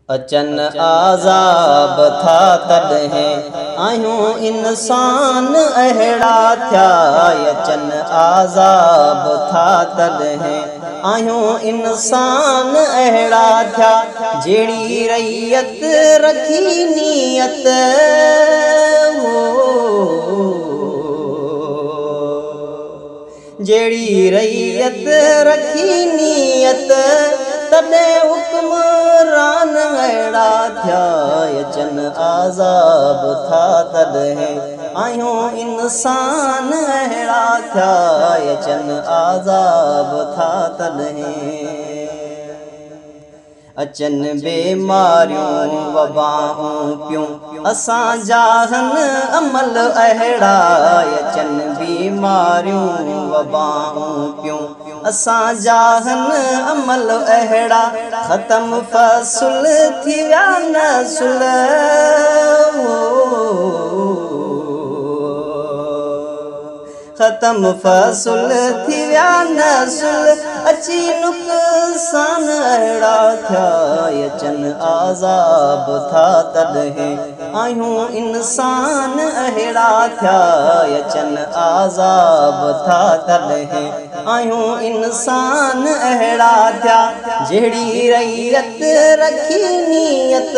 अचन आज़ाब था तॾहिं आहियूं इंसान अहिड़ा थिया। अचन आज़ाब था तॾहिं आहियूं इंसान अहिड़ा थिया। जहिड़ी रैयत रखी नियत जहिड़ी रैयत रखी नियत तॾहिं हुक्मरान अहिड़ा थिया। अचन आज़ाब था तॾहिं आहियूं इंसान अहिड़ा थिया। अचन आज़ाब था तॾहिं अचन बीमारियूं वबाऊं पियूं असां जाहन अमल अहिड़ा। अचन बीमारियूं वबाऊं पियूं असां जाहन अमल अहिड़ा। ख़त्म फ़सुल थी विया नसुल ख़त्म फ़सुल थी विया नसुल अची नुक़सान अहिड़ा थिया। अचन आज़ाब था तॾहिं आहियूं इंसान अहिड़ा थिया। अचन आज़ाब था तॾहिं आहियूं इंसान अहिड़ा थिया। जहिड़ी रैयत रखी नियत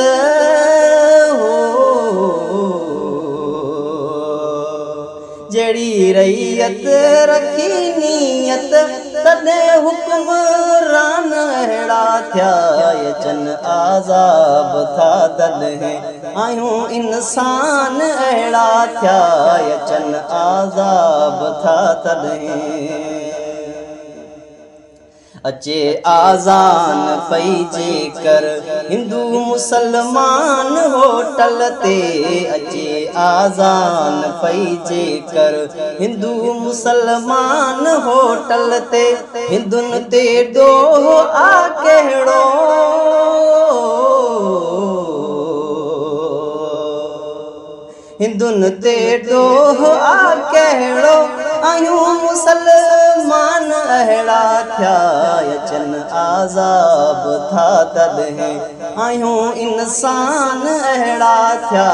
जहिड़ी रैयत रखी नियत तॾहिं हुक्मरान अहिड़ा थिया। अचन आज़ाब था तॾहिं आहियूं इंसान अहिड़ा थिया। अचन आज़ाब था तॾहिं अचे आज़ान पई जेकर हिंदू मुसलमान होटल ते। अचे आज़ान पई जेकर हिंदू मुसलमान होटल ते। हिंदुनि ते ॾोह आ कहिड़ो हिंदुनि ते ॾोह आ कहिड़ो आहियूं मुसलमान अहिड़ा थिया। अचन आज़ाब था तॾहिं आहियूं इंसान अहिड़ा थिया।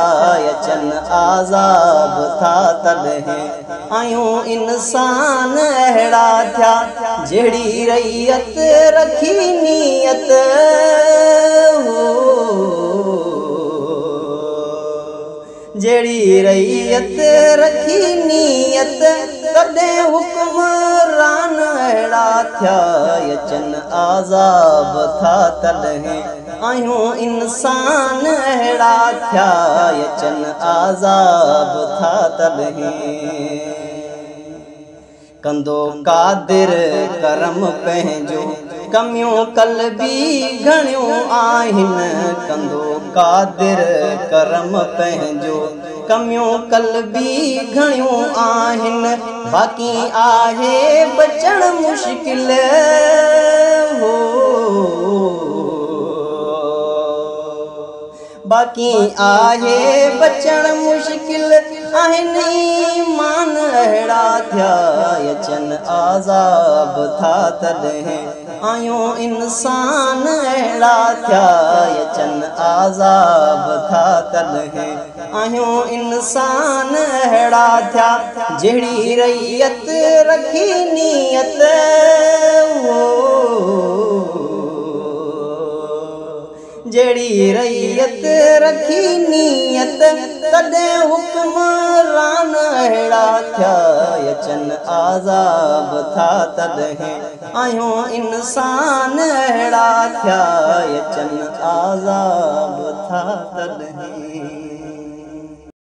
अचन आज़ाब था तॾहिं आहियूं इंसान अहिड़ा थिया। जहिड़ी रैयत रखी नियत जहिड़ी रैयत रखी नियत तॾहिं हुक्मरान अहिड़ा थिया। अचन आज़ाब था तॾहिं आहियूं इंसान अहिड़ा थिया। अचन आज़ाब था तॾहिं कंदो कादिर करम पंहिंजो कमियूं क़ल्बी घणियूं आहिनि। कंदो कादिर करम पंहिंजो कमियूं क़ल्बी घणियूं आहिनि। बाक़ी आहे बचण मुश्किल बाक़ी आहे बचण मुश्किल आहिनि ईमान अहिड़ा थिया। अचन आज़ाब था तॾहिं आहियूं इंसान अहिड़ा थिया। अचन आज़ाब था तॾहिं आहियूं इंसान अहिड़ा थिया। जहिड़ी रैयत रखी नियत जहिड़ी रैयत रखी नियत तॾहिं हुक्मरान अहिड़ा थिया। अचन आज़ाब था तॾहिं आहियूं इंसान अहिड़ा थिया। अचन आज़ाब था तॾहिं